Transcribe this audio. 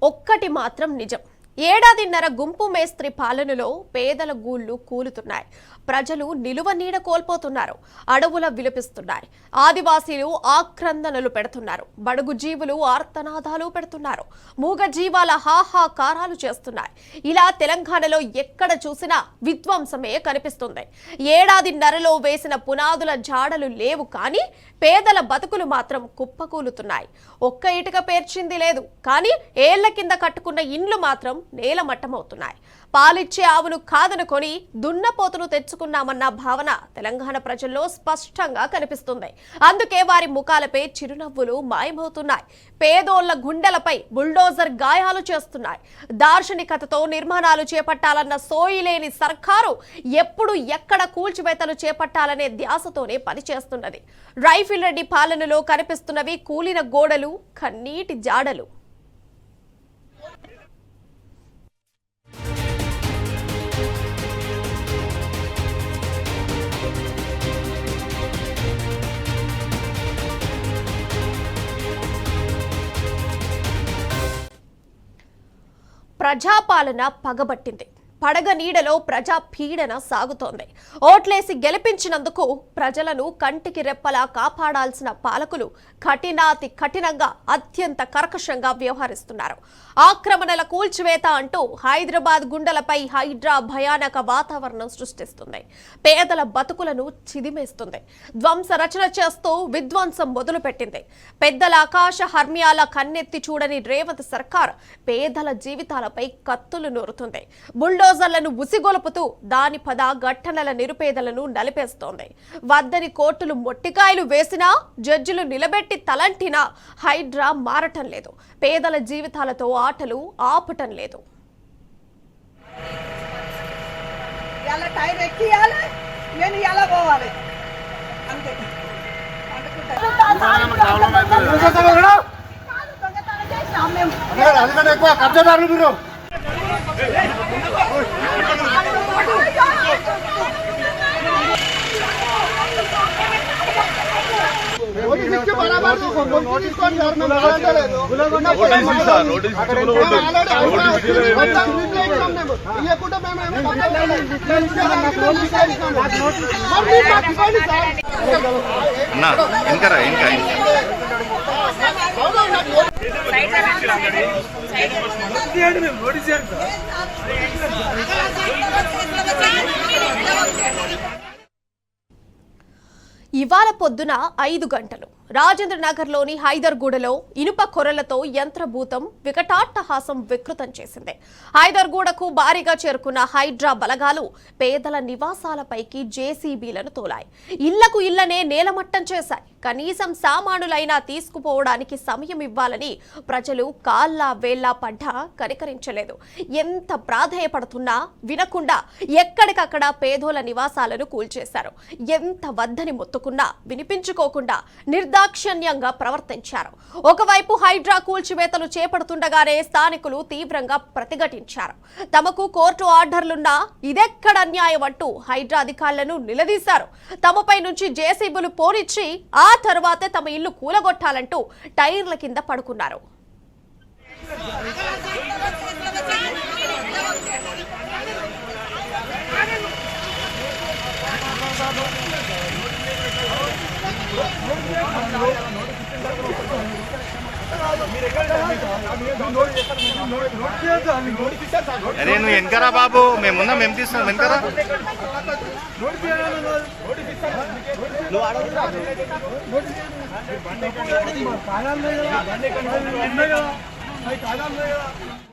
ఒక్కటి మాత్రం నిజం. ఏడాదిన్నర గుంపు మేస్త్రి పాలనలో పేదల గూళ్లు కూలుతున్నాయి. ప్రజలు నిలువ నీడ కోల్పోతున్నారు. అడవుల విలపిస్తున్నాయి. ఆదివాసీలు ఆక్రందనలు పెడుతున్నారు. బడుగు జీవులు ఆర్తనాదాలు పెడుతున్నారు. మూగ జీవాల హాహాకారాలు చేస్తున్నాయి. ఇలా తెలంగాణలో ఎక్కడ చూసినా విధ్వంసమే కనిపిస్తుంది. ఏడాదిన్నరలో వేసిన పునాదుల జాడలు లేవు, కానీ పేదల బతుకులు మాత్రం కుప్పకూలుతున్నాయి. ఒక్క ఇటుక పేర్చింది లేదు, కానీ ఏళ్ల కింద కట్టుకున్న ఇండ్లు మాత్రం నేలమట్టమవుతున్నాయి. పాలిచ్చే ఆవును కాదనుకొని దున్నపోతును తెచ్చుకున్నామన్న భావన తెలంగాణ ప్రజల్లో స్పష్టంగా కనిపిస్తుంది. అందుకే వారి ముఖాలపై చిరునవ్వులు మాయమవుతున్నాయి. పేదోళ్ల గుండెలపై బుల్డోజర్ గాయాలు చేస్తున్నాయి. దార్శనికతతో నిర్మాణాలు చేపట్టాలన్న సోయిలేని సర్కారు ఎప్పుడు ఎక్కడ కూల్చివేతలు చేపట్టాలనే ధ్యాసతోనే పనిచేస్తున్నది. రైఫిల్ రెడ్డి పాలనలో కనిపిస్తున్నవి కూలిన గోడలు, కన్నీటి జాడలు. ప్రజాపాలన పగబట్టింది. పడగ నీడలో ప్రజా పీడన సాగుతోంది. ఓట్లేసి గెలిపించినందుకు ప్రజలను కంటికి రెప్పలా కాపాడాల్సిన పాలకులు కఠినాతి కఠినంగా, అత్యంత కర్కశంగా వ్యవహరిస్తున్నారు. ఆక్రమణల కూల్చివేత అంటూ హైదరాబాద్ గుండెలపై హైడ్రా భయానక వాతావరణం సృష్టిస్తుంది. పేదల బతుకులను చిదిమేస్తుంది. ధ్వంస రచన చేస్తూ విధ్వంసం మొదలుపెట్టింది. పెద్దల ఆకాశ హర్మ్యాల కన్నెత్తి చూడని రేవంత్ సర్కార్ పేదల జీవితాలపై కత్తులు నూరుతుంది. బుల్డోజర్లను ఉసిగొలుపుతూ దాని పద ఘట్టనల నిరుపేదలను నలిపేస్తోంది. వద్దని కోర్టులు మొట్టికాయలు వేసినా, జడ్జిలు నిలబెట్టి తలంటినా హైడ్రా మారటం లేదు. పేదల జీవితాలతో ఆటలు ఆపటం లేదు. ఇవాళ పొద్దున 5 గంటలు రాజేంద్ర నగర్లోని హైదర్గూడలో ఇనుప కొరలతో యంత్రభూతం వికటాట్టహాసం వికృతం చేసింది. హైదర్గూడకు భారీగా చేరుకున్న హైడ్రా బలగాలు పేదల నివాసాలపైకి జేసీబీలను తోలాయి. ఇళ్లకు ఇళ్లనే నేలమట్టం చేశాయి. కనీసం సామానులైనా తీసుకుపోవడానికి సమయం ఇవ్వాలని ప్రజలు కాళ్ళ వేళ్ల పడ్డా కనికరించలేదు. ఎంత ప్రాధేయపడుతున్నా వినకుండా ఎక్కడికక్కడ పేదోల నివాసాలను కూల్చేశారు. ఎంత వద్దని మొత్తుకున్నా వినిపించుకోకుండా నిర్దాక్షిణ్యంగా ప్రవర్తించారు. ఒకవైపు హైడ్రా కూల్చివేతలు చేపడుతుండగానే స్థానికులు తీవ్రంగా ప్రతిఘటించారు. తమకు కోర్టు ఆర్డర్లున్నా ఇదెక్కడ అన్యాయం అంటూ హైడ్రా అధికారులను నిలదీశారు. తమపై నుంచి జేసీబీలు పోనిచ్చి ఆ తర్వాతే తమ ఇల్లు కూలగొట్టాలంటూ టైర్ల కింద పడుకున్నారు. అరే నువ్వు వెనకరా బాబు, మేమున్నా, మేము తీస్తున్నాం వెనకరా. నువ్వు